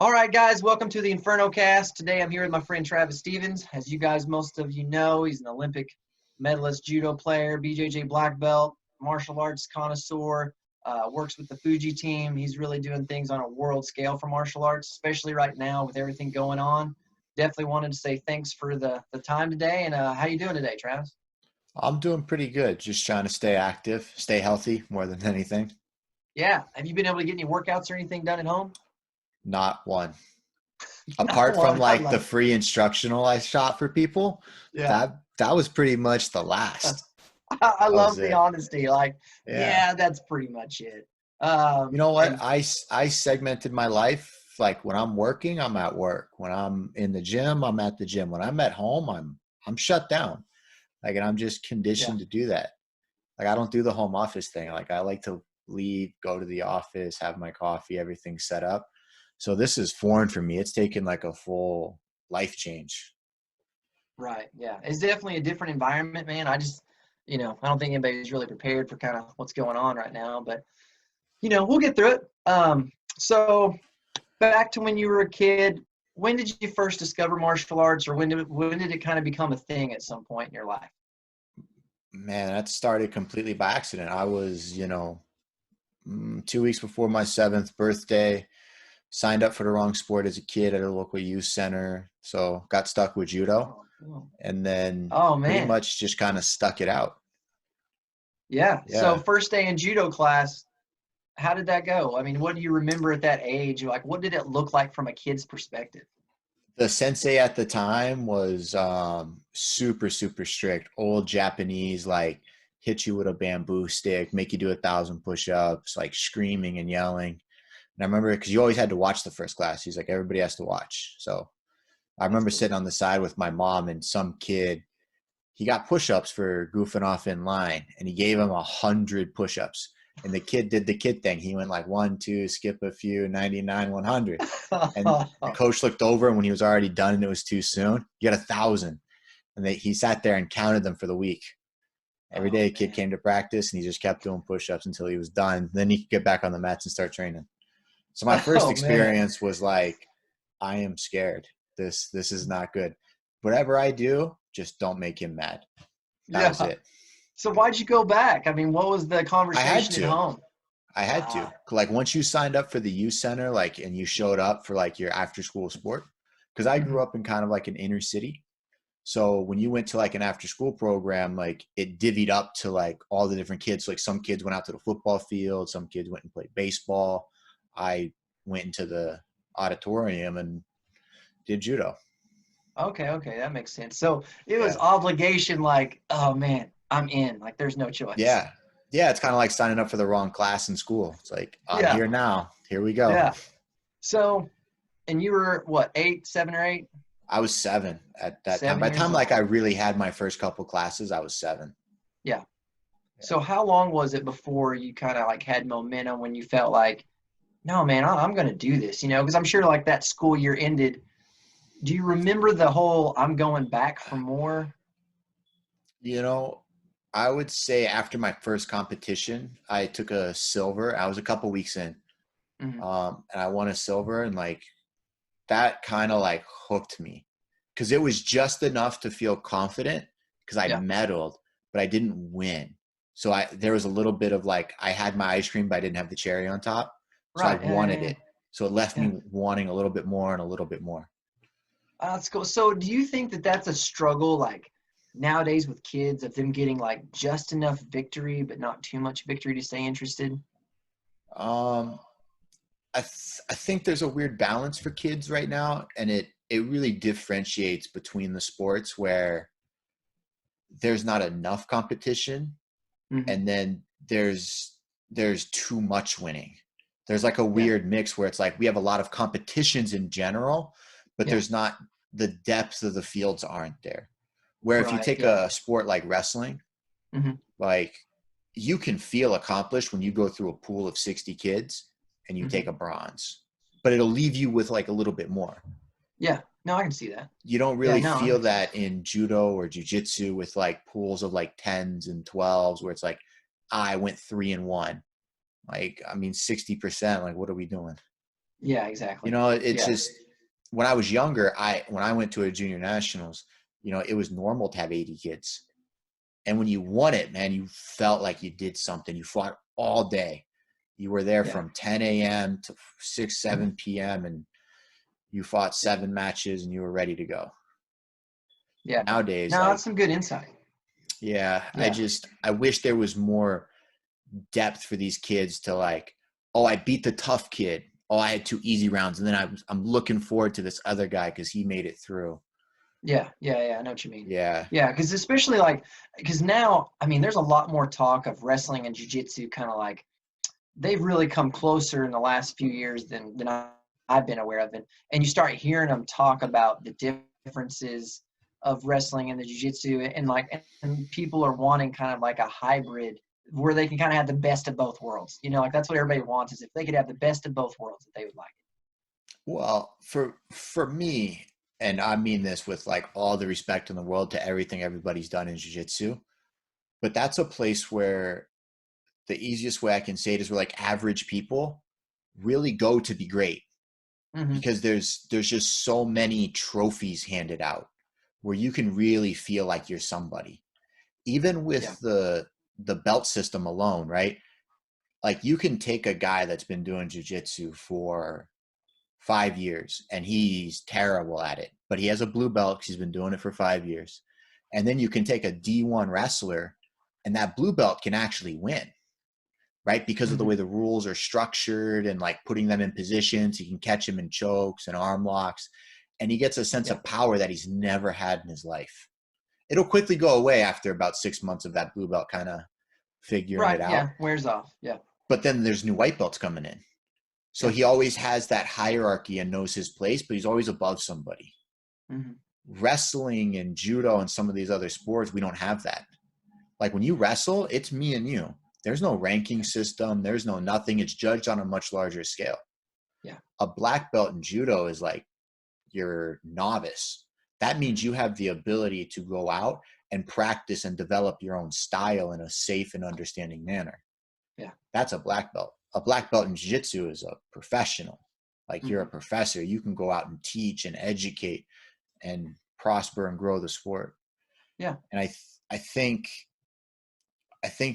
All right, guys, welcome to the Inferno Cast. Today I'm here with my friend Travis Stevens. As you guys, most of you know, he's an Olympic medalist, judo player, BJJ black belt, martial arts connoisseur, works with the Fuji team. He's really doing things on a world scale for martial arts, especially right now with everything going on. Definitely wanted to say thanks for the time today. And how you doing today, Travis? I'm doing pretty good. Just trying to stay active, stay healthy more than anything. Yeah. Have you been able to get any workouts or anything done at home? Not one. Not Apart from one. I like the love it. free instructional I shot for people, Yeah. that was pretty much the last. I That was love the it. honesty. Like, Yeah. yeah, that's pretty much it. You know what? And I segmented my life like when I'm working, I'm at work. When I'm in the gym, I'm at the gym. When I'm at home, I'm shut down. Like, and I'm just yeah, conditioned to do that. Like, I don't do the home office thing. Like, I like to leave, go to the office, have my coffee, everything set up. So this is foreign for me. It's taken like a full life change. right. Yeah. It's definitely a different environment, man. I don't think anybody's really prepared for kind of what's going on right now, but we'll get through it. So back to when you were a kid, when did you first discover martial arts, or when did it kind of become a thing at some point in your life? Man, that started completely by accident. I was, 2 weeks before my seventh birthday, signed up for the wrong sport as a kid at a local youth center. So got stuck with judo Oh, cool. and then Oh pretty man. much just kind of stuck it out. Yeah. So Yeah. first day in judo class, how did that go? I mean, what do you remember at that age? Like, what did it look like from a kid's perspective? The sensei at the time was super, super strict. Old Japanese, like hit you with a bamboo stick, make you do 1,000 push-ups, like screaming and yelling. And I remember because you always had to watch the first class. He's like, everybody has to watch. So I That's remember cool. sitting on the side with my mom and some kid. He got push-ups for goofing off in line, and he gave him 100 push-ups. And the kid did the kid thing. He went like 1, 2, skip a few, 99, 100. And the coach looked over, and when he was already done and it was too soon, he got 1,000. And he sat there and counted them for the week. Every Oh day a kid man. came to practice, and he just kept doing push-ups until he was done. Then he could get back on the mats and start training. So my first Oh man. experience was like, I am scared. This is not good. Whatever I do, just don't make him mad. That was Yeah. it. So why'd you go back? I mean, what was the I had conversation at to. home? I had to. Ah, Like once you signed up for the youth center, like and you showed up for like your after school sport, because I grew mhm. up in kind of like an inner city. So when you went to like an after school program, like it divvied up to like all the different kids. Like some kids went out to the football field, some kids went and played baseball. I went into the auditorium and did judo. Okay, that makes sense. So it was Yeah. obligation, like, oh man, I'm in. Like, there's no choice. Yeah. Yeah. It's kind of like signing up for the wrong class in school. It's like, I'm Yeah, here now. Here we go. yeah. So, and you were what, 8, 7 or 8? I was 7 at that time. 7 By the years time like old. I really had my first couple classes, I was 7. Yeah. Yeah. So how long was it before you kind of like had momentum when you felt like, no, man, I'm going to do this, because I'm sure like that school year ended. Do you remember the whole I'm going back for more? You know, I would say after my first competition, I took a silver. I was a couple weeks in, Hmm. and I won a silver, and like that kind of like hooked me because it was just enough to feel confident because I Yeah. medaled, but I didn't win. So there was a little bit of like I had my ice cream, but I didn't have the cherry on top. So I Right. Yeah. wanted Yeah. it. So it left Yeah. me wanting a little bit more and a little bit more. That's cool. So do you think that that's a struggle, like nowadays with kids, of them getting like just enough victory, but not too much victory to stay interested? Um, I think there's a weird balance for kids right now, and it really differentiates between the sports where there's not enough competition, Hmm. and then there's too much winning. There's like a Yeah. weird mix where it's like we have a lot of competitions in general, but Yeah. there's not the depth of the fields aren't there. Where if you Right. take Yeah. a sport like wrestling, Hmm. like you can feel accomplished when you go through a pool of 60 kids and you Hmm. take a bronze, but it'll leave you with like a little bit more. Yeah. No, I can see that. You don't Yeah. really No, that feel makes sense. that in judo or jujitsu with like pools of like 10s and 12s where it's like, I went 3-1. Like, I mean, 60%, like, what are we doing? Yeah, You exactly. know, it's Yeah. just when I was younger, when I went to a junior nationals, you know, it was normal to have 80 kids. And when you won it, man, you felt like you did something. You fought all day. You were there Yeah. from 10 a.m. to 6, 7 p.m. and you fought 7 matches and you were ready to go. Yeah. Nowadays, No, like, that's some good insight. yeah, Yeah. I wish there was more depth for these kids to like, oh, I beat the tough kid. Oh, I had 2 easy rounds. And then I'm looking forward to this other guy because he made it through. Yeah. Yeah. Yeah. I know what you mean. Yeah. Yeah. Because especially like, because now, I mean, there's a lot more talk of wrestling and jiu-jitsu kind of like, they've really come closer in the last few years than I've been aware of. And you start hearing them talk about the differences of wrestling and the jiu-jitsu, and like, and people are wanting kind of like a hybrid where they can kind of have the best of both worlds. You know, like that's what everybody wants, is if they could have the best of both worlds, that they would like Well, for me, and I mean this with like all the respect in the world to everything everybody's done in jiu-jitsu, but that's a place where the easiest way I can say it is where like average people really go to be great it. Mm-hmm. because there's just so many trophies handed out where you can really feel like you're somebody. Even Yeah. with the belt system alone, right? Like you can take a guy that's been doing jiu-jitsu for 5 years and he's terrible at it, but he has a blue belt because he's been doing it for 5 years. And then you can take a D1 wrestler and that blue belt can actually win, right? Because of the Mm-hmm. way the rules are structured and like putting them in positions, he can catch him in chokes and arm locks, and he gets a sense Yeah. of power that he's never had in his life. It'll quickly go away after about 6 months of that blue belt kind of figuring it Right. out. Yeah. Wears off. Yeah. But then there's new white belts coming in. So Yeah. he always has that hierarchy and knows his place, but he's always above somebody. Mm-hmm. Wrestling and judo and some of these other sports, we don't have that. Like when you wrestle, it's me and you. There's no ranking system. There's no nothing. It's judged on a much larger scale. Yeah. A black belt in judo is like you're novice. That means you have the ability to go out and practice and develop your own style in a safe and understanding manner. Yeah. That's a black belt. A black belt in jiu-jitsu is a professional. Like you're Mm-hmm. a professor. You can go out and teach and educate and prosper and grow the sport. Yeah. And I think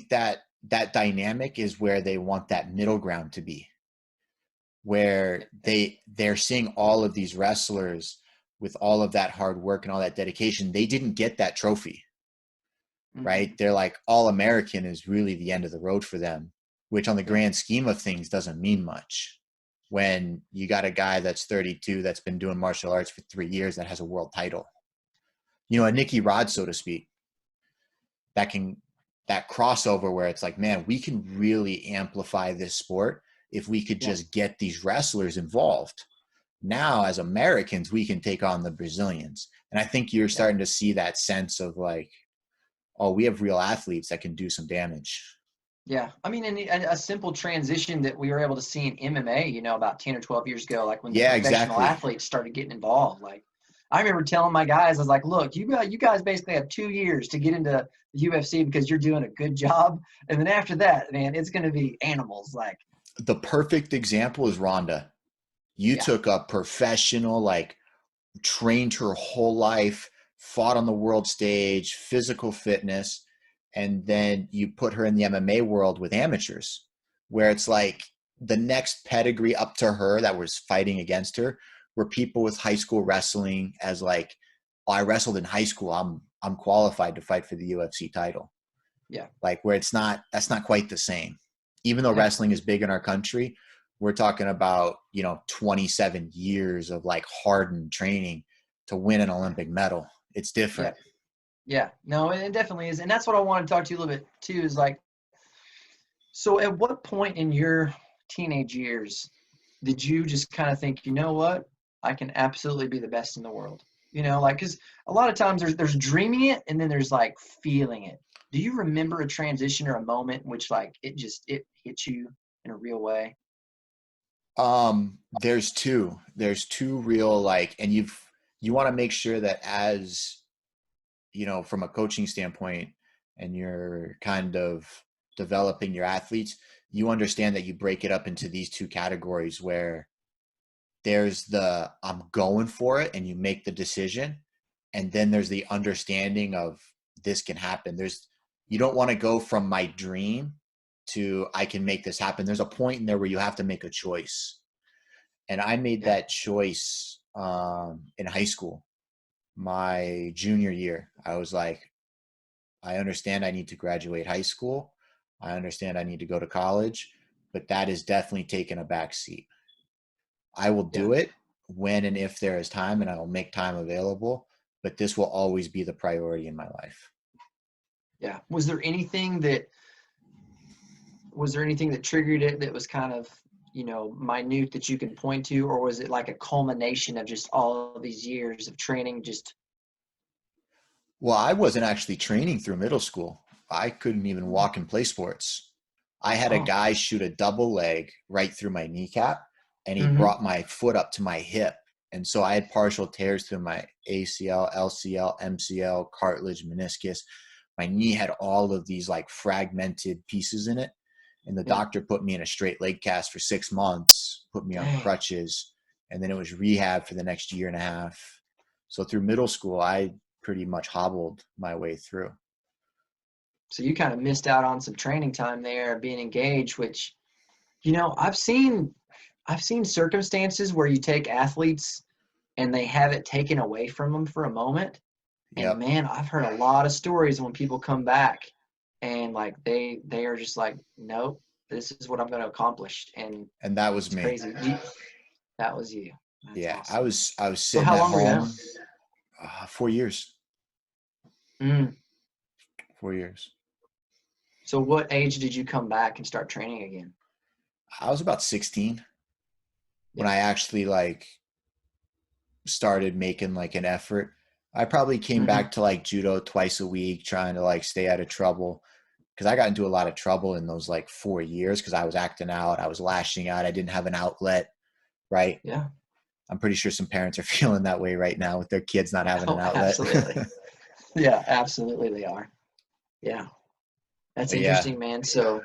that that dynamic is where they want that middle ground to be, where they're seeing all of these wrestlers with all of that hard work and all that dedication. They didn't get that trophy, Mm-hmm. right? They're like all American is really the end of the road for them, which on the Yeah. grand scheme of things doesn't mean much. When you got a guy that's 32 that's been doing martial arts for 3 years that has a world title, you know, a Nicky Rod, so to speak, that crossover where it's like, man, we can really amplify this sport if we could Yeah. just get these wrestlers involved. Now, as Americans, we can take on the Brazilians. And I think you're Yeah. starting to see that sense of like, oh, we have real athletes that can do some damage. Yeah, I mean, and a simple transition that we were able to see in MMA, you know, about 10 or 12 years ago, like when the Yeah, professional exactly. athletes started getting involved. Like, I remember telling my guys, I was like, look, you guys basically have 2 years to get into the UFC because you're doing a good job. And then after that, man, it's going to be animals. Like, The perfect example is Rhonda. You yeah, took a professional, like trained her whole life, fought on the world stage, physical fitness, and then you put her in the MMA world with amateurs, where it's like the next pedigree up to her that was fighting against her were people with high school wrestling as like, oh, I wrestled in high school. I'm qualified to fight for the UFC title. yeah, Like where that's not quite the same. Even though yeah, wrestling is big in our country, we're talking about, you know, 27 years of like hardened training to win an Olympic medal. It's yeah, different. yeah. No, it definitely is. And that's what I wanted to talk to you a little bit too, is like, so at what point in your teenage years did you just kind of think, you know what, I can absolutely be the best in the world? You know, like, because a lot of times there's dreaming it and then there's like feeling it. Do you remember a transition or a moment in which like it hit you in a real way? There's two real like, and you want to make sure that as, you know, from a coaching standpoint and you're kind of developing your athletes, you understand that you break it up into these two categories where there's the I'm going for it, and you make the decision. And then there's the understanding of this can happen. You don't want to go from my dream to I can make this happen. There's a point in there where you have to make a choice. And I made that choice in high school, my junior year. I was like, I understand I need to graduate high school. I understand I need to go to college, but that is definitely taking a back seat. I will do it when and if there is time, and I will make time available, but this will always be the priority in my life. Yeah. Was there anything that triggered it that was kind of, minute that you can point to, or was it like a culmination of just all of these years of training? Well, I wasn't actually training through middle school. I couldn't even walk and play sports. I had a guy shoot a double leg right through my kneecap, and he brought my foot up to my hip. And so I had partial tears through my ACL, LCL, MCL, cartilage, meniscus. My knee had all of these like fragmented pieces in it. And the doctor put me in a straight leg cast for 6 months, put me on crutches, and then it was rehab for the next year and a half. So through middle school, I pretty much hobbled my way through. So you kind of missed out on some training time there, being engaged, which, I've seen circumstances where you take athletes and they have it taken away from them for a moment. And man, I've heard a lot of stories when people come back and like they are just like, nope, this is what I'm going to accomplish. And that was me. Crazy. That was you. That's awesome. I was sitting at home. Were you 4 years. 4 years. So what age did you come back and start training again? I was about 16 when I actually like started making like an effort. I probably came back to like judo twice a week, trying to like stay out of trouble, because I got into a lot of trouble in those like 4 years because I was acting out, I was lashing out, I didn't have an outlet, right? Yeah. I'm pretty sure some parents are feeling that way right now with their kids not having an outlet. Absolutely. Yeah, absolutely they are. Yeah. That's interesting, man. So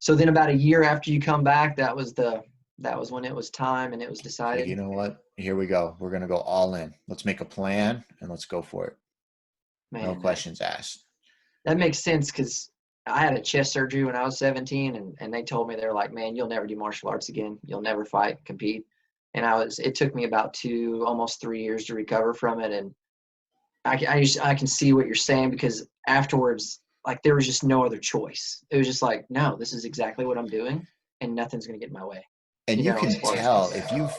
then about a year after you come back, that was when it was time and it was decided. Like, you know what? Here we go. We're going to go all in. Let's make a plan and let's go for it. Man, no questions asked. That makes sense, because I had a chest surgery when I was 17 and they told me, they were like, man, you'll never do martial arts again. You'll never fight, compete. And it took me about almost 3 years to recover from it. And I can see what you're saying, because afterwards, like, there was just no other choice. It was just like, no, this is exactly what I'm doing and nothing's going to get in my way. And you can tell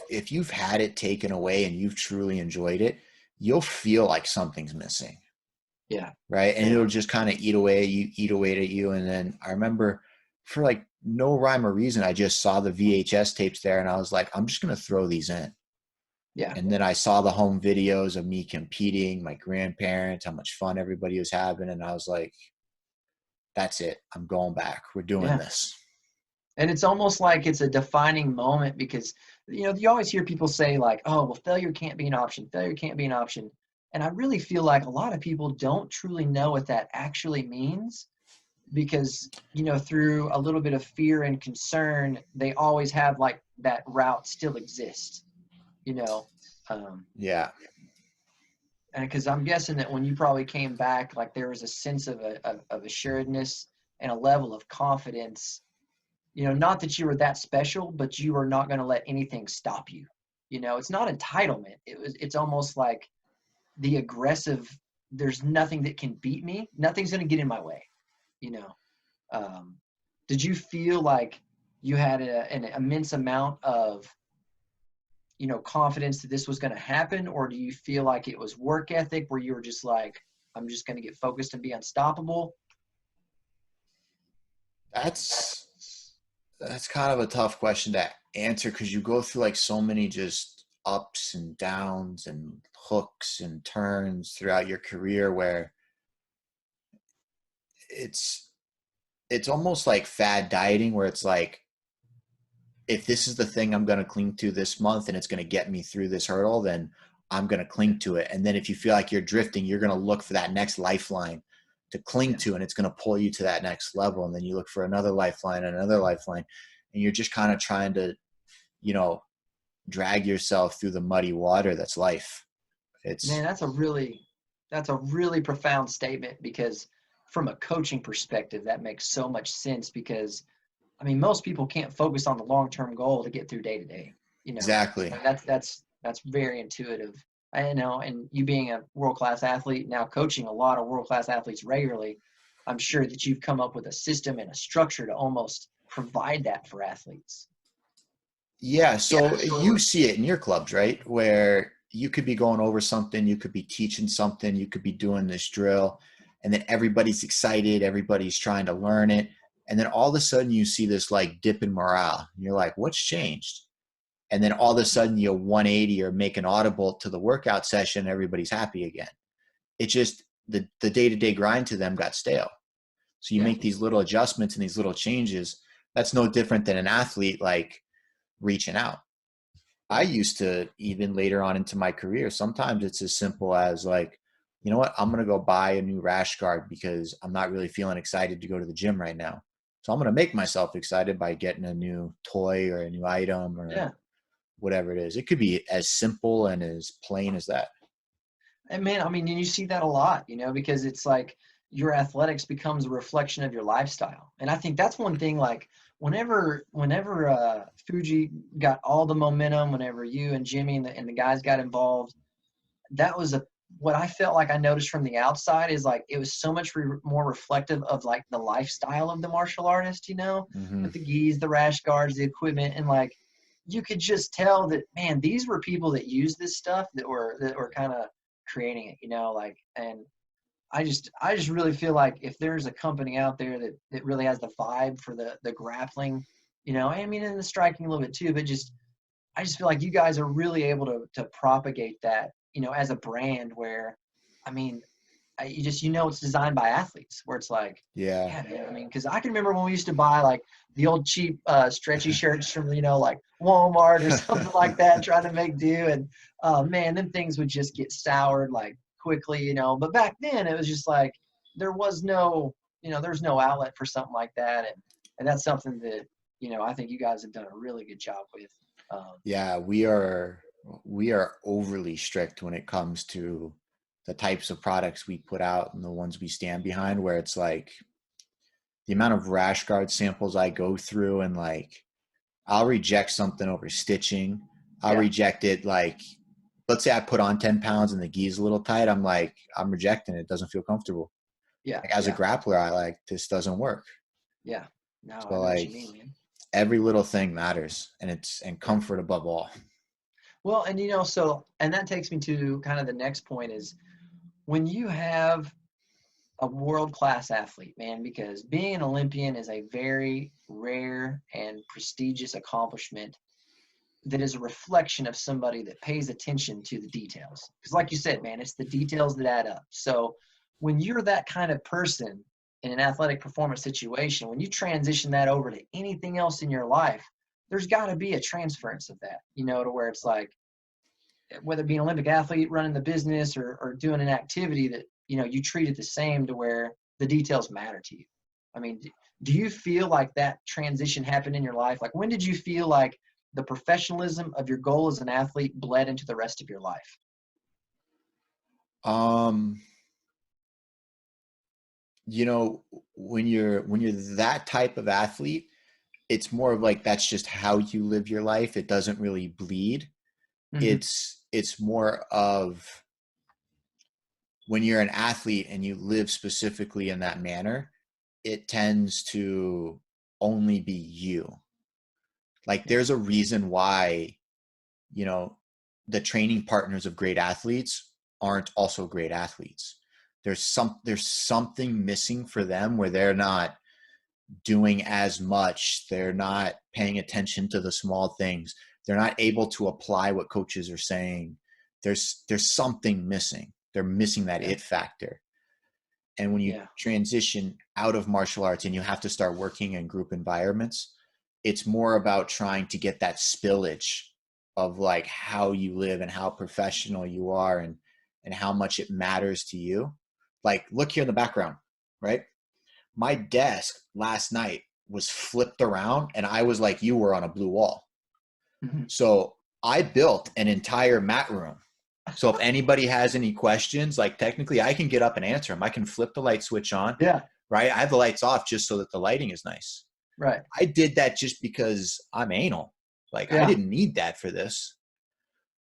if you've had it taken away and you've truly enjoyed it, you'll feel like something's missing. Yeah. Right. And it'll just kind of eat away at you. And then I remember, for like no rhyme or reason, I just saw the VHS tapes there and I was like, I'm just going to throw these in. Yeah. And then I saw the home videos of me competing, my grandparents, how much fun everybody was having. And I was like, that's it. I'm going back. We're doing this. And it's almost like it's a defining moment, because, you always hear people say like, oh, well, failure can't be an option. Failure can't be an option. And I really feel like a lot of people don't truly know what that actually means, because, through a little bit of fear and concern, they always have like that route still exists, Yeah. And because I'm guessing that when you probably came back, like, there was a sense of assuredness and a level of confidence, not that you were that special, but you were not going to let anything stop you. It's not entitlement. It's almost like the aggressive, there's nothing that can beat me. Nothing's going to get in my way. Did you feel like you had an immense amount of, confidence that this was going to happen? Or do you feel like it was work ethic where you were just like, I'm just going to get focused and be unstoppable? That's kind of a tough question to answer, because you go through like so many just ups and downs and hooks and turns throughout your career, where it's almost like fad dieting, where it's like, if this is the thing I'm going to cling to this month and it's going to get me through this hurdle, then I'm going to cling to it. And then if you feel like you're drifting, you're going to look for that next lifeline to cling to, and it's going to pull you to that next level. And then you look for another lifeline and another lifeline, and you're just kind of trying to, drag yourself through the muddy water that's life. Man, that's a really profound statement, because from a coaching perspective, that makes so much sense, because I mean, most people can't focus on the long-term goal to get through day to day, you know. Exactly. And that's very intuitive. I know, and you being a world-class athlete, now coaching a lot of world-class athletes regularly, I'm sure that you've come up with a system and a structure to almost provide that for athletes. Yeah, so you see it in your clubs, right? Where you could be going over something, you could be teaching something, you could be doing this drill, and then everybody's excited, everybody's trying to learn it. And then all of a sudden you see this like dip in morale. And you're like, what's changed? And then all of a sudden you 180 or make an audible to the workout session, everybody's happy again. It just, the day-to-day grind to them got stale. So you make these little adjustments and these little changes. That's no different than an athlete like reaching out. I used to, even later on into my career, sometimes it's as simple as like, you know what, I'm going to go buy a new Rash Guard because I'm not really feeling excited to go to the gym right now. So I'm going to make myself excited by getting a new toy or a new item or whatever it is. It could be as simple and as plain as that. And man, I mean, you see that a lot, you know, because it's like your athletics becomes a reflection of your lifestyle. And I think that's one thing, like whenever Fuji got all the momentum, whenever you and Jimmy and the guys got involved, that was what I felt like I noticed from the outside is like, it was so much more reflective of like the lifestyle of the martial artist, you know, with the gis, the rash guards, the equipment. And like, you could just tell that, man, these were people that used this stuff that were kind of creating it, you know, like, and I just really feel like if there's a company out there that really has the vibe for the grappling, you know, I mean, and the striking a little bit too, but I just feel like you guys are really able to propagate that, you know, as a brand where, I mean, you know, it's designed by athletes where it's like, yeah man, I mean, because I can remember when we used to buy like the old cheap stretchy shirts from, you know, like Walmart or something like that, trying to make do. And man, them things would just get soured like quickly, you know. But back then it was just like there's no outlet for something like that. And that's something that, you know, I think you guys have done a really good job with. Yeah, we are overly strict when it comes to the types of products we put out and the ones we stand behind, where it's like the amount of rash guard samples I go through, and like I'll reject something over stitching. I'll reject it. Like, let's say I put on 10 pounds and the gi is a little tight. I'm like, I'm rejecting it. It doesn't feel comfortable. Yeah. Like, as a grappler, I like, this doesn't work. Yeah. No, So I know like, what you mean, man. every little thing matters, and comfort above all. Well, and you know, and that takes me to kind of the next point is when you have a world-class athlete, man, because being an Olympian is a very rare and prestigious accomplishment that is a reflection of somebody that pays attention to the details. Because like you said, man, it's the details that add up. So when you're that kind of person in an athletic performance situation, when you transition that over to anything else in your life, there's got to be a transference of that, you know, to where it's like, whether it be an Olympic athlete running the business or doing an activity that, you know, you treat it the same to where the details matter to you. I mean, do you feel like that transition happened in your life? Like, when did you feel like the professionalism of your goal as an athlete bled into the rest of your life? You know, when you're that type of athlete, it's more of like, that's just how you live your life. It doesn't really bleed. Mm-hmm. It's more of when you're an athlete and you live specifically in that manner, it tends to only be you. Like, there's a reason why, you know, the training partners of great athletes aren't also great athletes. There's something missing for them where they're not doing as much. They're not paying attention to the small things. They're not able to apply what coaches are saying. There's something missing. They're missing that it factor. And when you transition out of martial arts and you have to start working in group environments, it's more about trying to get that spillage of like how you live and how professional you are and how much it matters to you. Like, look here in the background, right? My desk last night was flipped around and I was like, you were on a blue wall. Mm-hmm. So I built an entire mat room. So if anybody has any questions, like technically I can get up and answer them. I can flip the light switch on. Yeah. Right. I have the lights off just so that the lighting is nice. Right. I did that just because I'm anal. Like I didn't need that for this.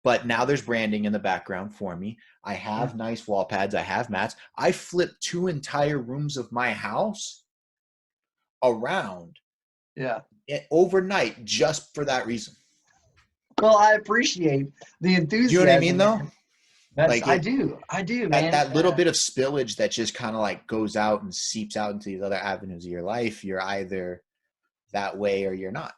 But now there's branding in the background for me. I have nice wall pads. I have mats. I flipped 2 entire rooms of my house around overnight just for that reason. Well, I appreciate the enthusiasm. Do you know what I mean, though? Like I do, man. That little bit of spillage that just kind of like goes out and seeps out into these other avenues of your life. You're either that way or you're not.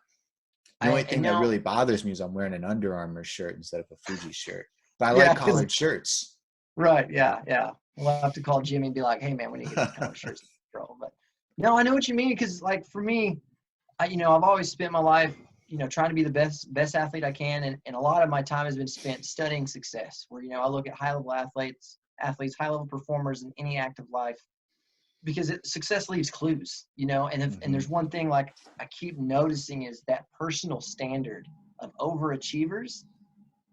The only thing that really bothers me is I'm wearing an Under Armour shirt instead of a Fuji shirt. But I like collared shirts. Right. Yeah. Yeah. We'll have to call Jimmy and be like, hey, man, we need to get these collared shirts. But no, I know what you mean. Because like for me, I've always spent my life, trying to be the best athlete I can. And a lot of my time has been spent studying success where, I look at high-level athletes, high-level performers in any active life because success leaves clues, and there's one thing like I keep noticing is that personal standard of overachievers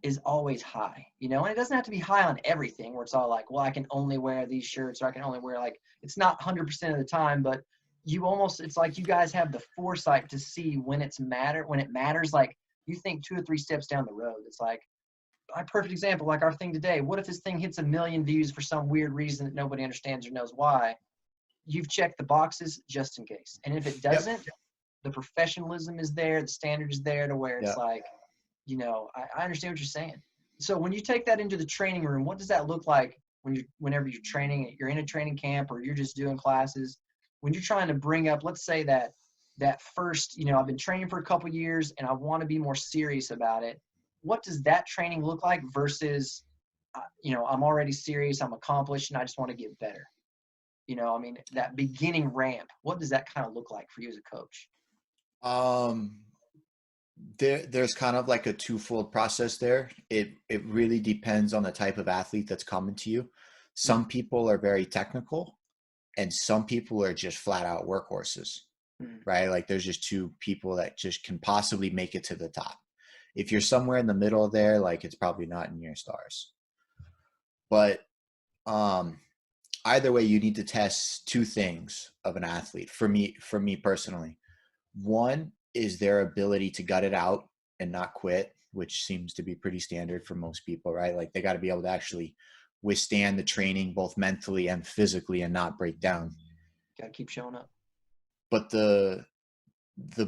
is always high, and it doesn't have to be high on everything where it's all like, well, I can only wear these shirts or I can only wear it's not 100% of the time, but it's like you guys have the foresight to see when it matters. Like you think 2 or 3 steps down the road. It's like a perfect example, like our thing today. What if this thing hits 1 million views for some weird reason that nobody understands or knows why? You've checked the boxes just in case. And if it doesn't, the professionalism is there, the standard is there to where it's like, I understand what you're saying. So when you take that into the training room, what does that look like whenever you're training, you're in a training camp or you're just doing classes? When you're trying to bring up, let's say that first, I've been training for a couple years and I want to be more serious about it. What does that training look like versus, I'm already serious, I'm accomplished, and I just want to get better? That beginning ramp, what does that kind of look like for you as a coach? There's kind of like a twofold process there. It really depends on the type of athlete that's coming to you. Some people are very technical and some people are just flat out workhorses, right? Like there's just 2 people that just can possibly make it to the top. If you're somewhere in the middle there, like it's probably not in your stars. But either way, you need to test 2 things of an athlete. For me personally, one is their ability to gut it out and not quit, which seems to be pretty standard for most people, right? Like they got to be able to actually withstand the training both mentally and physically and not break down. Got to keep showing up. But the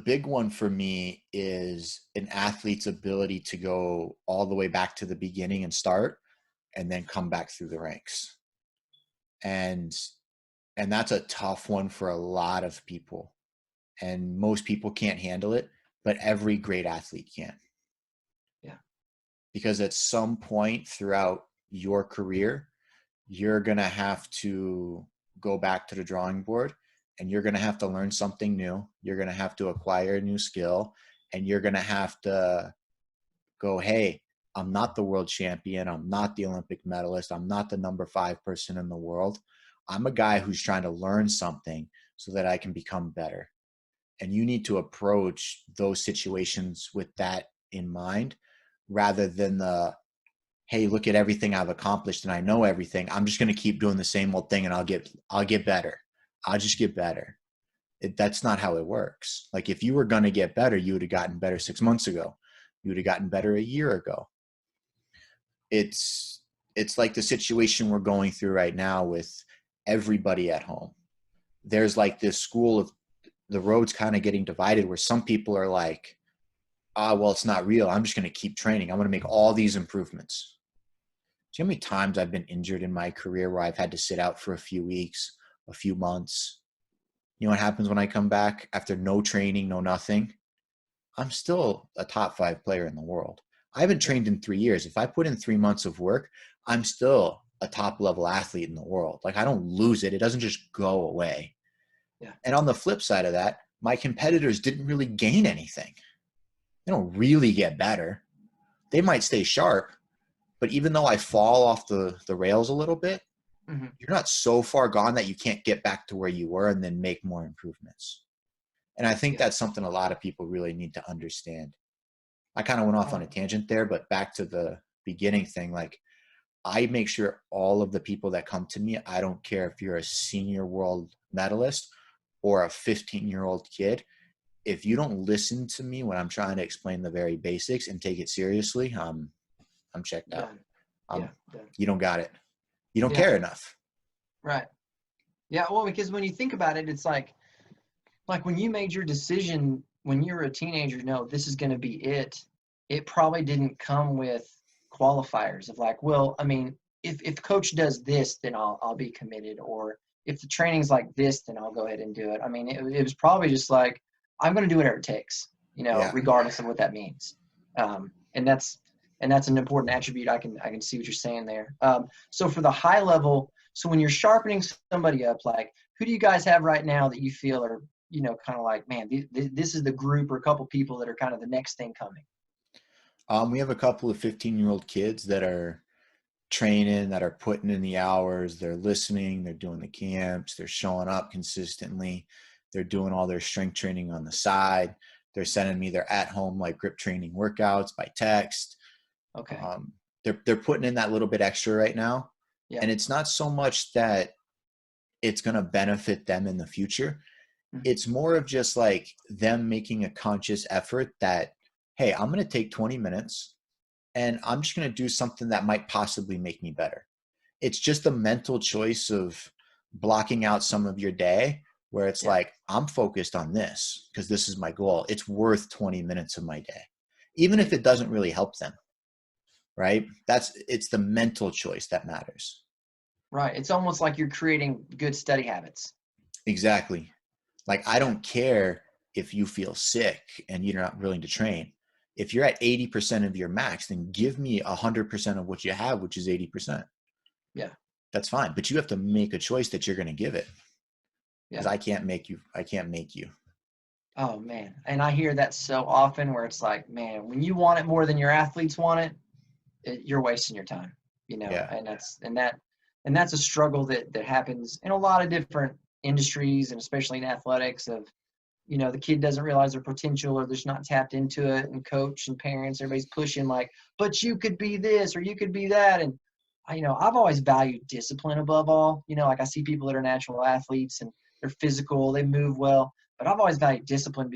big one for me is an athlete's ability to go all the way back to the beginning and start and then come back through the ranks. And that's a tough one for a lot of people. And most people can't handle it, but every great athlete can. Yeah. Because at some point throughout your career, you're going to have to go back to the drawing board and you're going to have to learn something new. You're going to have to acquire a new skill and you're going to have to go, hey, I'm not the world champion. I'm not the Olympic medalist. I'm not the number 5 person in the world. I'm a guy who's trying to learn something so that I can become better. And you need to approach those situations with that in mind rather than hey, look at everything I've accomplished and I know everything. I'm just going to keep doing the same old thing and I'll get better. I'll just get better. That's not how it works. Like if you were going to get better, you would have gotten better 6 months ago. You would have gotten better a year ago. It's like the situation we're going through right now with everybody at home. There's like this school of the road's kind of getting divided where some people are like, well, it's not real. I'm just going to keep training. I'm going to make all these improvements. Do you know how many times I've been injured in my career where I've had to sit out for a few weeks, a few months? You know what happens when I come back after no training, no nothing? I'm still a top 5 player in the world. I haven't trained in 3 years. If I put in 3 months of work, I'm still a top level athlete in the world. Like I don't lose it. It doesn't just go away. Yeah. And on the flip side of that, my competitors didn't really gain anything. They don't really get better. They might stay sharp, but even though I fall off the rails a little bit, you're not so far gone that you can't get back to where you were and then make more improvements. And I think that's something a lot of people really need to understand. I kind of went off on a tangent there, but back to the beginning thing, like I make sure all of the people that come to me, I don't care if you're a senior world medalist or a 15-year-old kid, if you don't listen to me when I'm trying to explain the very basics and take it seriously, I'm checked out. Yeah. You don't got it. You don't Yeah. care enough. Right. Yeah. Well, because when you think about it, it's like when you made your decision when you were a teenager, no, this is going to be it. It probably didn't come with qualifiers of like, well, I mean, if coach does this, then I'll be committed. Or if the training's like this, then I'll go ahead and do it. I mean, it was probably just like, I'm going to do whatever it takes, Yeah. regardless of what that means. And that's an important attribute. I can see what you're saying there. So for the high level, so when you're sharpening somebody up, like who do you guys have right now that you feel are, kind of like, man, this is the group or a couple people that are kind of the next thing coming? We have a couple of 15-year-old kids that are training, that are putting in the hours, they're listening, they're doing the camps, they're showing up consistently, they're doing all their strength training on the side, they're sending me their at-home like grip training workouts by text. Okay. They're putting in that little bit extra right now. Yeah. And it's not so much that it's going to benefit them in the future. Mm-hmm. It's more of just like them making a conscious effort that, hey, I'm going to take 20 minutes and I'm just going to do something that might possibly make me better. It's just a mental choice of blocking out some of your day where it's like, I'm focused on this because this is my goal. It's worth 20 minutes of my day, even if it doesn't really help them. Right? It's the mental choice that matters. Right. It's almost like you're creating good study habits. Exactly. Like, I don't care if you feel sick and you're not willing to train. If you're at 80% of your max, then give me 100% of what you have, which is 80%. Yeah. That's fine. But you have to make a choice that you're going to give it. Because Yeah. I can't make you. Oh man. And I hear that so often where it's like, man, when you want it more than your athletes want it, you're wasting your time, Yeah. and that's a struggle that happens in a lot of different industries, and especially in athletics of, the kid doesn't realize their potential or they're just not tapped into it, and coach and parents, everybody's pushing like, but you could be this or you could be that. And I've always valued discipline above all. Like I see people that are natural athletes and they're physical, they move well, but I've always valued discipline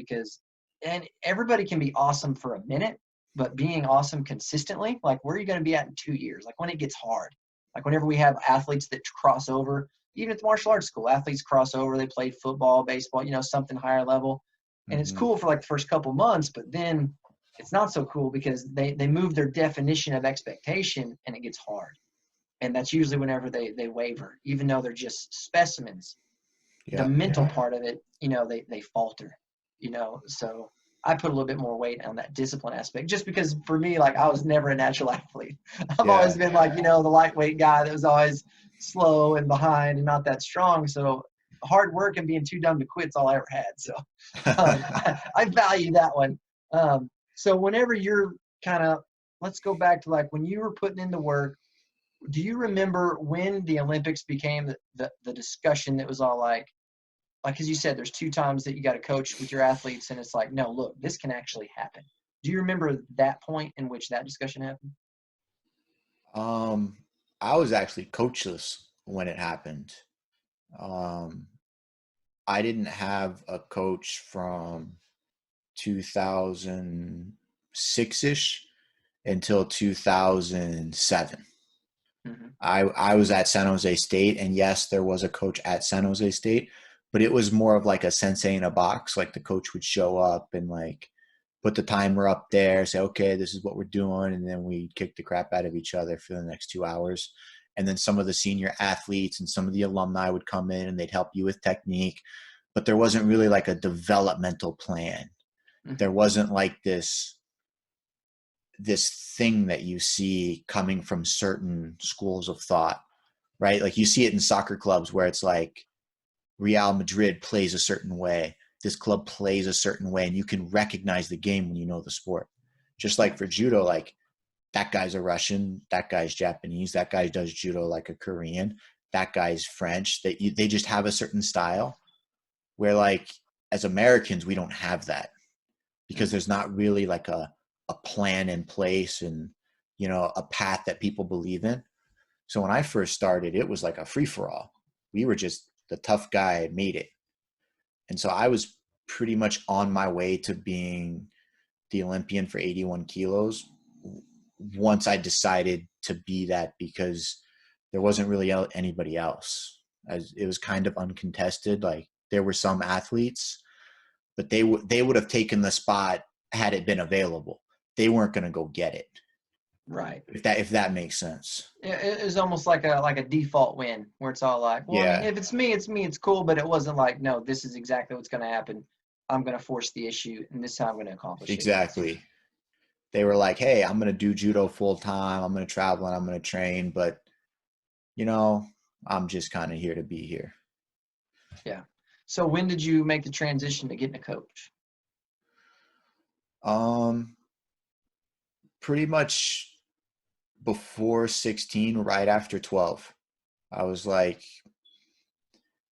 and everybody can be awesome for a minute, but being awesome consistently, like where are you going to be at in 2 years? Like when it gets hard, like whenever we have athletes that cross over, even at the martial arts school, athletes cross over, they played football, baseball, something higher level. And it's cool for like the first couple months, but then it's not so cool because they move their definition of expectation and it gets hard. And that's usually whenever they waver, even though they're just specimens. Yeah. The mental part of it, they falter, so I put a little bit more weight on that discipline aspect just because for me, like I was never a natural athlete. I've always been like, the lightweight guy that was always slow and behind and not that strong. So hard work and being too dumb to quit is all I ever had. So I value that one. So whenever you're let's go back to like when you were putting in the work, do you remember when the Olympics became the discussion that was all like, as you said, there's 2 times that you got to coach with your athletes and it's like, no, look, this can actually happen. Do you remember that point in which that discussion happened? I was actually coachless when it happened. I didn't have a coach from 2006-ish until 2007. Mm-hmm. I was at San Jose State, and yes, there was a coach at San Jose State, but it was more of like a sensei in a box. Like the coach would show up and like put the timer up there, say, okay, this is what we're doing. And then we kick the crap out of each other for the next 2 hours. And then some of the senior athletes and some of the alumni would come in and they'd help you with technique, but there wasn't really like a developmental plan. Mm-hmm. There wasn't like this thing that you see coming from certain schools of thought, right? Like you see it in soccer clubs where it's like Real Madrid plays a certain way, this club plays a certain way, and you can recognize the game when you know the sport. Just like for judo, like that guy's a Russian, that guy's Japanese, that guy does judo like a Korean, that guy's French. They just have a certain style where like as Americans, we don't have that because there's not really like a a plan in place and, you know, a path that people believe in. So when I first started, it was like a free for all. We were just the tough guy made it. And so I was pretty much on my way to being the Olympian for 81 kilos once I decided to be that, because there wasn't really anybody else. As it was kind of uncontested. Like there were some athletes, but they would have taken the spot had it been available. They weren't going to go get it. Right. If that makes sense. It was almost like a default win where it's all like, well, Yeah. I mean, if it's me, it's cool. But it wasn't like, no, this is exactly what's going to happen. I'm going to force the issue, and this is how I'm going to accomplish it. Exactly. They were like, hey, I'm going to do judo full time. I'm going to travel and I'm going to train. But, you know, I'm just kind of here to be here. Yeah. So when did you make the transition to getting a coach? Pretty much before 16, right after 12. I was like,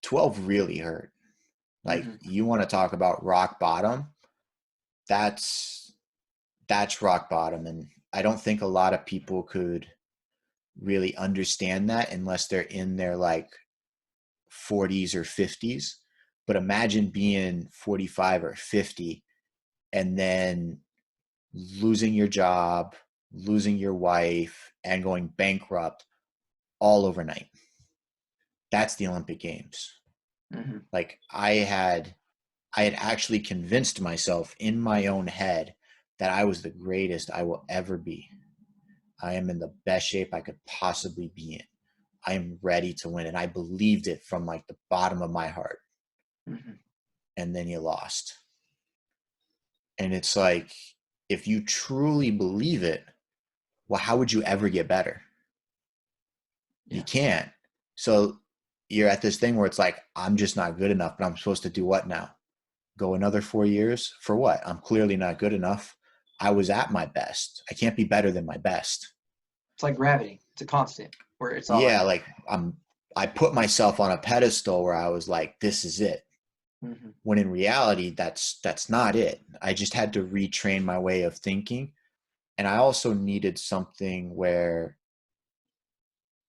12 really hurt. Like, you want to talk about rock bottom? That's rock bottom. And I don't think a lot of people could really understand that unless they're in their like 40s or 50s. But imagine being 45 or 50 and then losing your job, losing your wife, and going bankrupt all overnight. That's the Olympic Games. Like I had actually convinced myself in my own head that I was the greatest I will ever be. I am in the best shape I could possibly be in. I am ready to win. And I believed it from like the bottom of my heart. And then you lost. And it's like, if you truly believe it, well, how would you ever get better? You can't. So you're at this thing where it's like, I'm just not good enough, but I'm supposed to do what now? Go another 4 years for what? I'm clearly not good enough. I was at my best. I can't be better than my best. It's like gravity. It's a constant where it's all like I put myself on a pedestal where I was like, this is it. When in reality, that's not it. I just had to retrain my way of thinking. And I also needed something where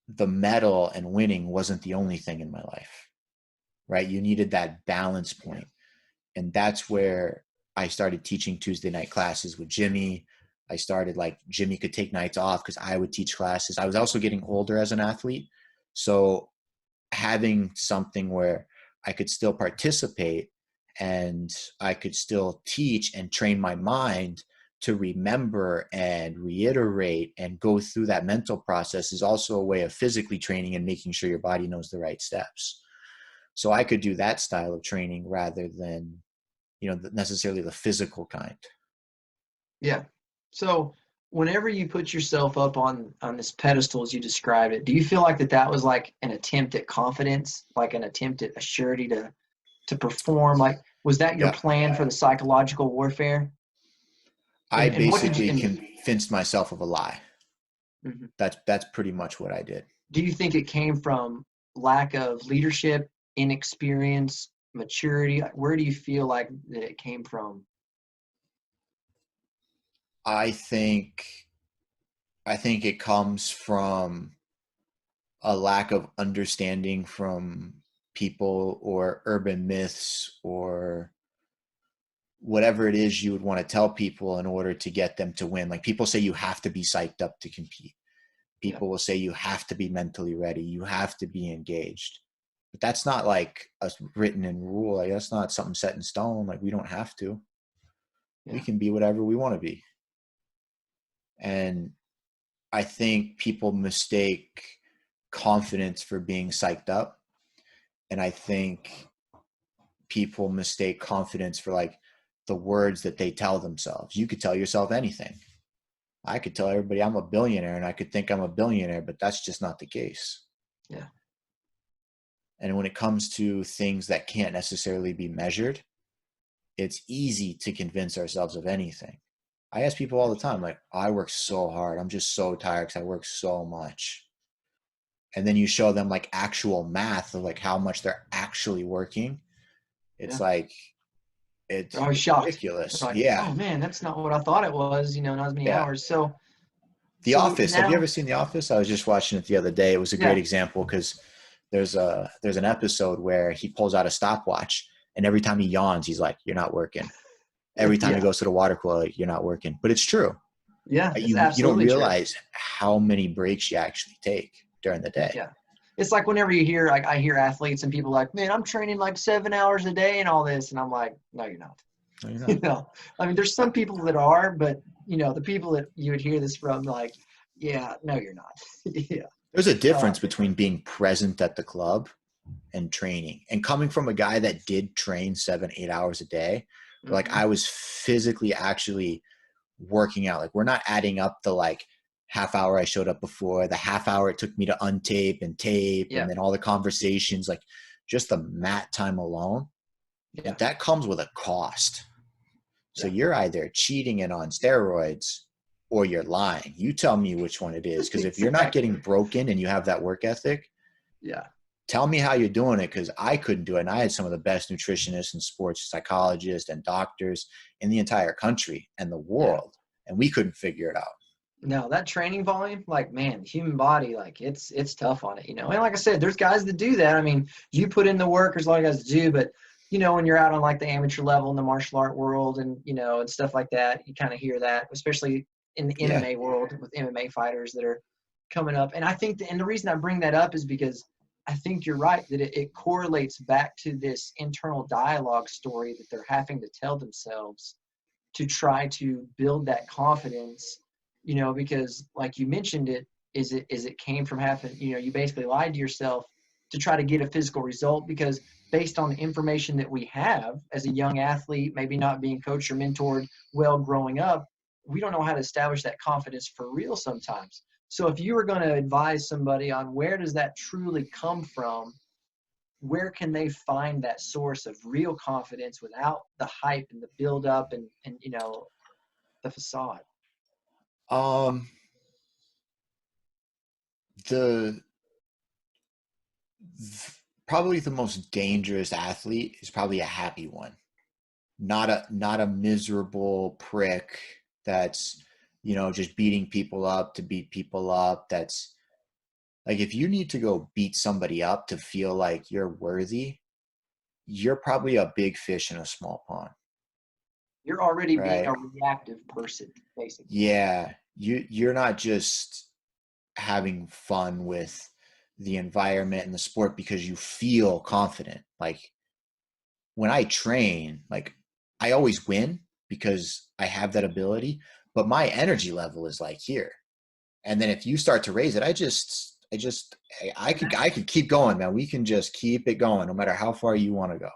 the medal and winning wasn't the only thing in my life, right? You needed that balance point. And that's where I started teaching Tuesday night classes with Jimmy. I started like Jimmy could take nights off because I would teach classes. I was also getting older as an athlete. So having something where I could still participate and I could still teach and train my mind to remember and reiterate and go through that mental process is also a way of physically training and making sure your body knows the right steps. So I could do that style of training rather than, you know, necessarily the physical kind. Yeah. So whenever you put yourself up on this pedestal, as you described it, do you feel like that was like an attempt at confidence, like an attempt at a surety to perform? Like, was that your plan for the psychological warfare? I basically convinced myself of a lie. That's pretty much what I did. Do you think it came from lack of leadership, inexperience, maturity? Where do you feel like that it came from? I think it comes from a lack of understanding from people or urban myths or whatever it is you would want to tell people in order to get them to win. Like people say you have to be psyched up to compete. People will say you have to be mentally ready. You have to be engaged. But that's not like a written in rule. Like that's not something set in stone. Like we don't have to. We can be whatever we want to be. And I think people mistake confidence for being psyched up. And I think people mistake confidence for like the words that they tell themselves. You could tell yourself anything. I could tell everybody I'm a billionaire and I could think I'm a billionaire, but that's just not the case. Yeah. And when it comes to things that can't necessarily be measured, it's easy to convince ourselves of anything. I ask people all the time, like, I work so hard. I'm just so tired because I work so much. And then you show them like actual math of like how much they're actually working. It's like, It's I was shocked. ridiculous. Like, Yeah. oh man, that's not what I thought it was. Not as many Yeah. hours. So, The Office. Have you now, ever seen The Office? I was just watching it the other day. It was a great yeah, example because there's an episode where he pulls out a stopwatch, and every time he yawns, he's like, "You're not working." Every time he yeah, goes to the water cooler, like, "You're not working." But it's true. yeah, it's You don't absolutely true. realize how many breaks you actually take during the day. Yeah. It's like whenever you hear, like, I hear athletes and people like, man, I'm training like 7 hours a day and all this. And I'm like, no, you're not. No, you're not. I mean, there's some people that are, but, the people that you would hear this from, like, yeah, no, you're not. Yeah. There's a difference between being present at the club and training. And coming from a guy that did train 7-8 hours a day, like I was physically actually working out. Like we're not adding up the like half hour I showed up before, the half hour it took me to untape and tape, Yeah. and then all the conversations, like just the mat time alone. Yeah. That comes with a cost. So Yeah. you're either cheating it on steroids or you're lying. You tell me which one it is. Because if you're not getting broken and you have that work ethic, yeah, tell me how you're doing it, because I couldn't do it. And I had some of the best nutritionists and sports psychologists and doctors in the entire country and the world, and we couldn't figure it out. No, that training volume, like, man, the human body, like it's tough on it, And like I said, there's guys that do that. I mean, you put in the work, there's a lot of guys that do, but when you're out on like the amateur level in the martial art world and, and stuff like that, you kind of hear that, especially in the MMA world with MMA fighters that are coming up. And I think, and the reason I bring that up is because I think you're right that it correlates back to this internal dialogue story that they're having to tell themselves to try to build that confidence, because like you mentioned it came from having, you basically lied to yourself to try to get a physical result, because based on the information that we have as a young athlete, maybe not being coached or mentored well growing up, we don't know how to establish that confidence for real sometimes. So if you were going to advise somebody on where does that truly come from, where can they find that source of real confidence without the hype and the build up and the facade? The probably the most dangerous athlete is probably a happy one, not a miserable prick that's just beating people up to beat people up. That's like, if you need to go beat somebody up to feel like you're worthy, you're probably a big fish in a small pond. You're already being right? a reactive person, basically. Yeah, you're not just having fun with the environment and the sport because you feel confident. Like when I train, like I always win because I have that ability, but my energy level is like here. And then if you start to raise it, I could keep going, man. We can just keep it going no matter how far you want to go.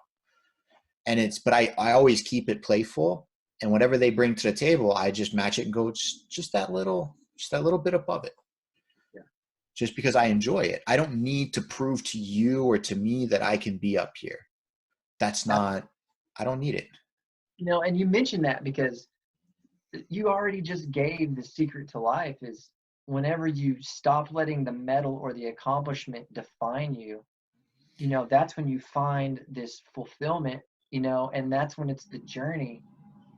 And but I always keep it playful, and whatever they bring to the table, I just match it and go just that little bit above it. Yeah. Just because I enjoy it. I don't need to prove to you or to me that I can be up here. I don't need it. And you mentioned that because you already just gave the secret to life is whenever you stop letting the medal or the accomplishment define you, that's when you find this fulfillment, and that's when it's the journey.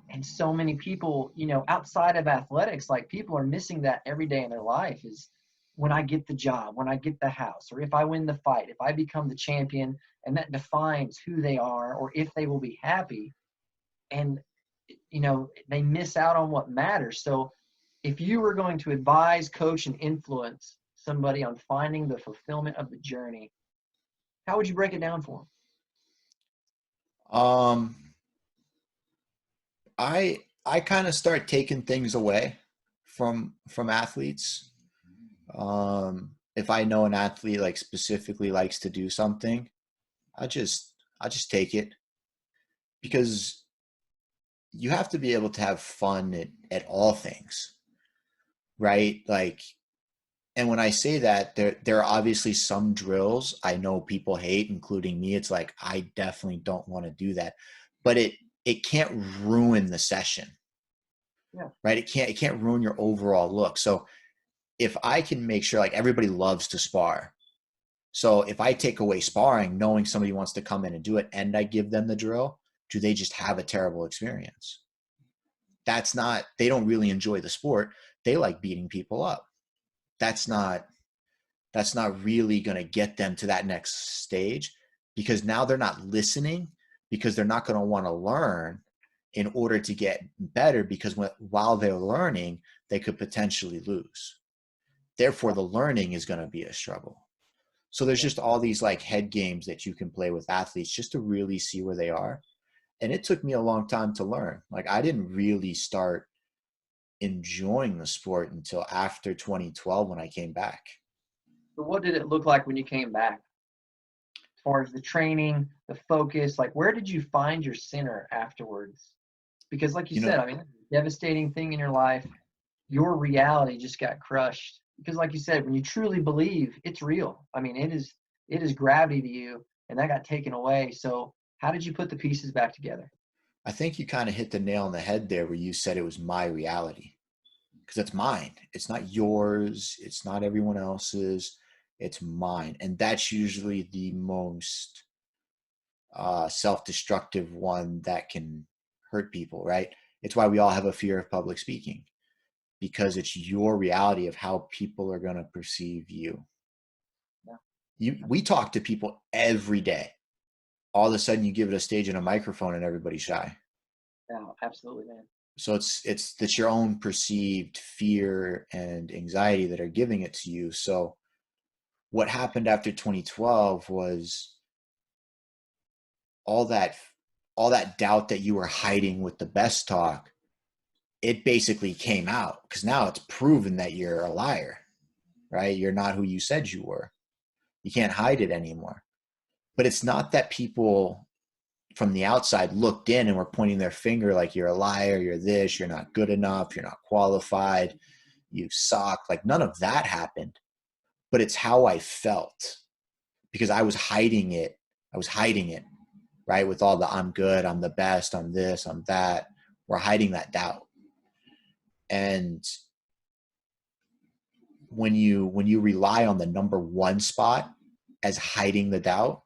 And so many people, outside of athletics, like people are missing that every day in their life is when I get the job, when I get the house, or if I win the fight, if I become the champion, and that defines who they are or if they will be happy. And, they miss out on what matters. So if you were going to advise, coach, and influence somebody on finding the fulfillment of the journey, how would you break it down for them? I kind of start taking things away from athletes. If I know an athlete like specifically likes to do something, I just take it, because you have to be able to have fun at all things, right? Like, and when I say that, there are obviously some drills I know people hate, including me. It's like, I definitely don't want to do that, but it can't ruin the session. Yeah. Right? It can't ruin your overall look. So if I can make sure, like, everybody loves to spar. So if I take away sparring, knowing somebody wants to come in and do it, and I give them the drill, do they just have a terrible experience? That's not, they don't really enjoy the sport. They like beating people up. That's not really going to get them to that next stage, because now they're not listening, because they're not going to want to learn in order to get better, because while they're learning, they could potentially lose. Therefore, the learning is going to be a struggle. So there's just all these like head games that you can play with athletes just to really see where they are. And it took me a long time to learn. Like, I didn't really start enjoying the sport until after 2012 when I came back. So what did it look like when you came back? As far as the training, the focus, like where did you find your center afterwards? Because like you said, I mean, devastating thing in your life, your reality just got crushed. Because like you said, when you truly believe, it's real. I mean, it is gravity to you, and that got taken away. So how did you put the pieces back together? I think you kind of hit the nail on the head there where you said it was my reality, because it's mine. It's not yours. It's not everyone else's. It's mine. And that's usually the most self-destructive one that can hurt people, right? It's why we all have a fear of public speaking, because it's your reality of how people are going to perceive you. We talk to people every day. All of a sudden you give it a stage and a microphone and everybody's shy. Yeah, absolutely, man. So it's your own perceived fear and anxiety that are giving it to you. So what happened after 2012 was all that doubt that you were hiding with the best talk, it basically came out, because now it's proven that you're a liar, right? You're not who you said you were. You can't hide it anymore. But it's not that people from the outside looked in and were pointing their finger like you're a liar, you're this, you're not good enough, you're not qualified, you suck. Like, none of that happened. But it's how I felt, because I was hiding it. Right? With all the I'm good, I'm the best, I'm this, I'm that. We're hiding that doubt. And when you rely on the number one spot as hiding the doubt,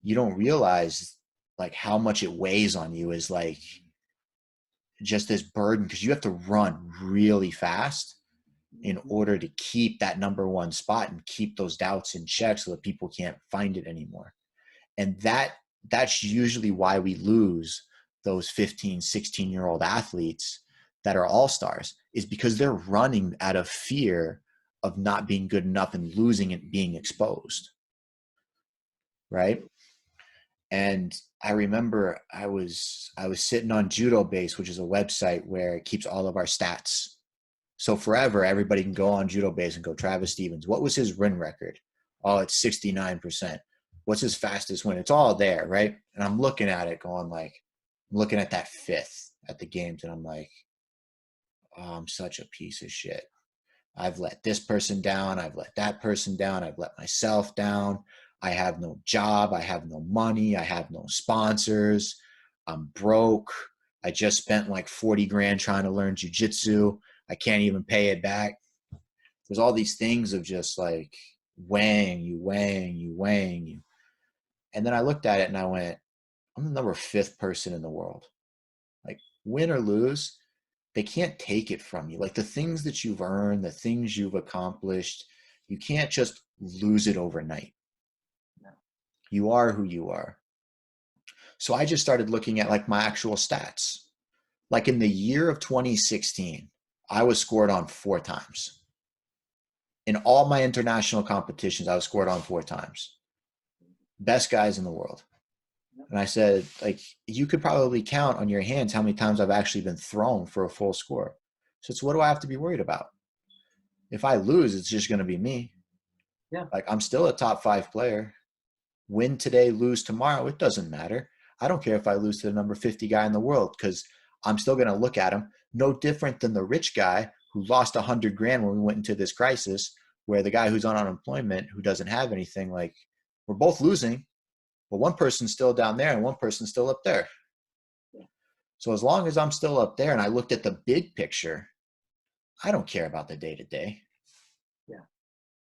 you don't realize like how much it weighs on you, is like just this burden, because you have to run really fast in order to keep that number one spot and keep those doubts in check so that people can't find it anymore. And that's usually why we lose those 15, 16-year-old athletes that are all-stars, is because they're running out of fear of not being good enough and losing and being exposed. Right? And I remember I was sitting on Judo Base, which is a website where it keeps all of our stats. So forever, everybody can go on Judo Base and go, Travis Stevens, what was his win record? Oh, it's 69%. What's his fastest win? It's all there, right? And I'm looking at it going like, I'm looking at that fifth at the games, and I'm like, oh, I'm such a piece of shit. I've let this person down. I've let that person down. I've let myself down. I have no job. I have no money. I have no sponsors. I'm broke. I just spent like 40 grand trying to learn jiu-jitsu. I can't even pay it back. There's all these things of just like weighing you. And then I looked at it and I went, I'm the number 5th person in the world. Like, win or lose, they can't take it from you. Like, the things that you've earned, the things you've accomplished, you can't just lose it overnight. No. You are who you are. So I just started looking at like my actual stats. Like in the year of 2016, I was scored on 4 times. In all my international competitions, I was scored on 4 times. Best guys in the world. And I said, like, you could probably count on your hands how many times I've actually been thrown for a full score. So it's, what do I have to be worried about? If I lose, it's just going to be me. Yeah. Like, I'm still a top 5 player. Win today, lose tomorrow, it doesn't matter. I don't care if I lose to the number 50 guy in the world, because I'm still going to look at him no different than the rich guy who lost 100 grand when we went into this crisis, where the guy who's on unemployment, who doesn't have anything, like, we're both losing, but one person's still down there and one person's still up there. Yeah. So as long as I'm still up there and I looked at the big picture, I don't care about the day-to-day. Yeah.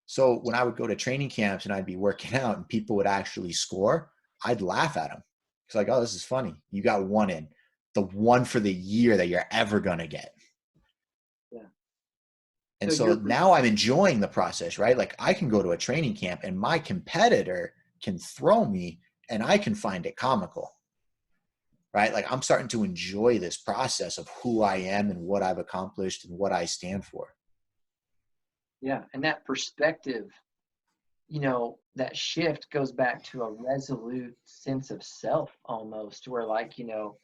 So when I would go to training camps and I'd be working out and people would actually score, I'd laugh at them It's like, oh, this is funny. You got one in. The one for the year that you're ever going to get. Yeah. And so now I'm enjoying the process, right? Like I can go to a training camp and my competitor can throw me and I can find it comical, right? Like I'm starting to enjoy this process of who I am and what I've accomplished and what I stand for. Yeah. And that perspective, you know, that shift goes back to a resolute sense of self almost, where like, you know,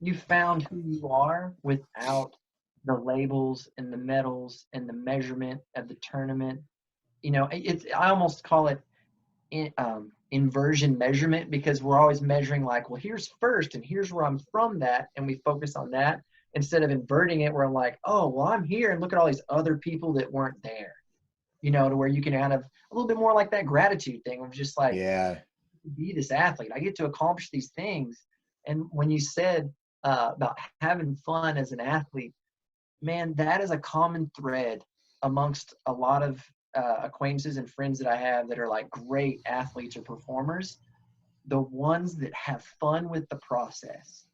you found who you are without the labels and the medals and the measurement of the tournament. You know, it's, I almost call it inversion measurement, because we're always measuring like, well, here's first and here's where I'm from that. And we focus on that instead of inverting it where I'm like, oh, well, I'm here and look at all these other people that weren't there, you know, to where you can kind of a little bit more like that gratitude thing of just like, Yeah, be this athlete. I get to accomplish these things. And when you said about having fun as an athlete, man, that is a common thread amongst a lot of acquaintances and friends that I have that are like great athletes or performers. The ones that have fun with the process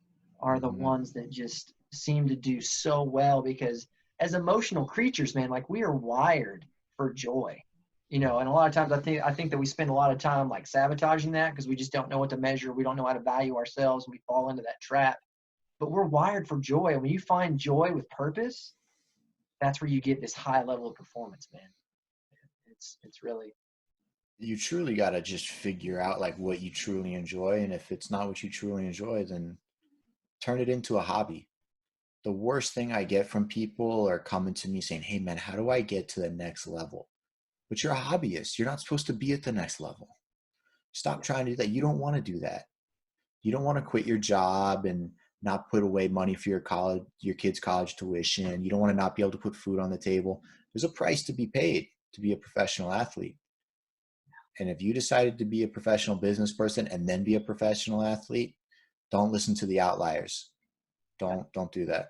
are the ones that just seem to do so well, because as emotional creatures, man, like we are wired for joy, you know, and a lot of times I think that we spend a lot of time like sabotaging that because we just don't know what to measure. We don't know how to value ourselves, and we fall into that trap. But we're wired for joy. And when you find joy with purpose, that's where you get this high level of performance, man. It's really, you truly got to just figure out like what you truly enjoy. And if it's not what you truly enjoy, then turn it into a hobby. The worst thing I get from people are coming to me saying, hey man, how do I get to the next level? But you're a hobbyist. You're not supposed to be at the next level. Stop trying to do that. You don't want to do that. You don't want to quit your job and not put away money for your kids' college tuition. You don't want to not be able to put food on the table. There's a price to be paid to be a professional athlete. And if you decided to be a professional business person and then be a professional athlete, don't listen to the outliers. Don't do that.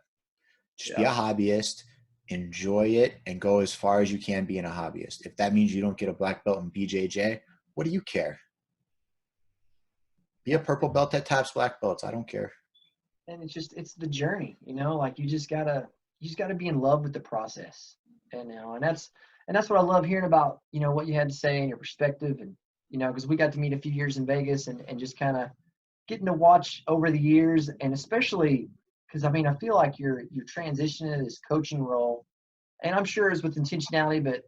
Just be a hobbyist, enjoy it, and go as far as you can being a hobbyist. If that means you don't get a black belt in BJJ, what do you care? Be a purple belt that taps black belts. I don't care. and it's the journey, you know, like you just gotta be in love with the process. And you know, and that's what I love hearing about, you know, what you had to say and your perspective. And you know, because we got to meet a few years in Vegas, and just kind of getting to watch over the years, and especially because I mean I feel like you're transitioning to this coaching role, and I'm sure it's with intentionality, but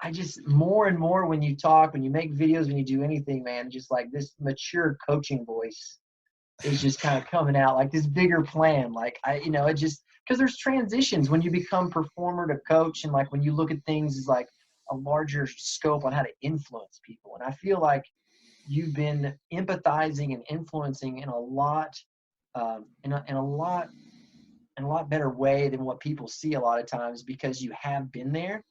I just more and more when you talk, when you make videos, when you do anything, man, just like this mature coaching voice is just kind of coming out, like this bigger plan. Like you know, it just, because there's transitions when you become performer to coach, and like when you look at things as like a larger scope on how to influence people. And I feel like you've been empathizing and influencing in a lot, in a lot better way than what people see a lot of times, because you have been there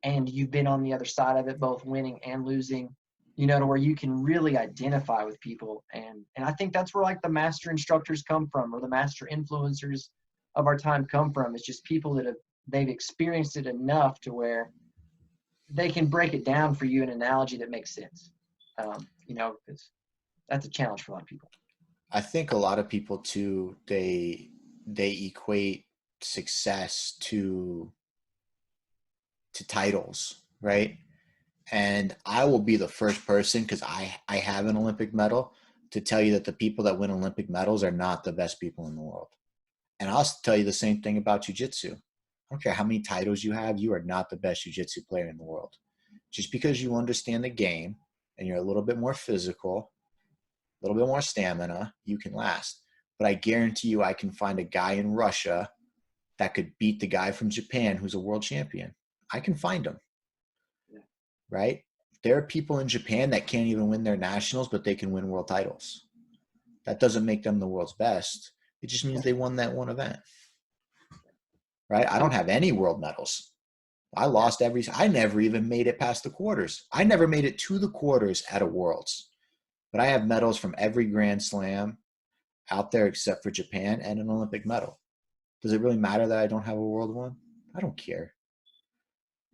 and you've been on the other side of it, both winning and losing, you know, to where you can really identify with people. And I think that's where like the master instructors come from, or the master influencers of our time come from. It's just people that they've experienced it enough to where they can break it down for you in an analogy that makes sense. You know, because that's a challenge for a lot of people. I think a lot of people too, they equate success to titles, right? And I will be the first person, because I have an Olympic medal, to tell you that the people that win Olympic medals are not the best people in the world. And I'll tell you the same thing about jiu-jitsu. I don't care how many titles you have, you are not the best jiu-jitsu player in the world. Just because you understand the game and you're a little bit more physical, a little bit more stamina, you can last. But I guarantee you I can find a guy in Russia that could beat the guy from Japan who's a world champion. I can find him. Right? There are people in Japan that can't even win their nationals, but they can win world titles. That doesn't make them the world's best. It just means they won that one event. Right? I don't have any world medals. I lost I never even made it past the quarters. I never made it to the quarters at a Worlds. But I have medals from every Grand Slam out there except for Japan, and an Olympic medal. Does it really matter that I don't have a world one? I don't care.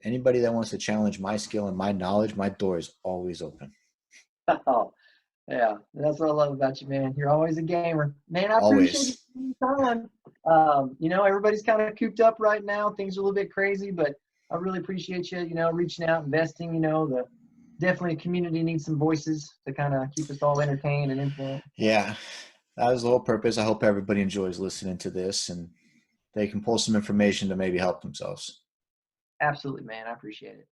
Anybody that wants to challenge my skill and my knowledge, my door is always open. Oh, Yeah, that's what I love about you, man. You're always a gamer. Man, I appreciate you Always. taking the time. Everybody's kind of cooped up right now. Things are a little bit crazy, but I really appreciate you, reaching out, investing. Definitely community needs some voices to kind of keep us all entertained and influenced. Yeah, that was the whole purpose. I hope everybody enjoys listening to this and they can pull some information to maybe help themselves. Absolutely, man. I appreciate it.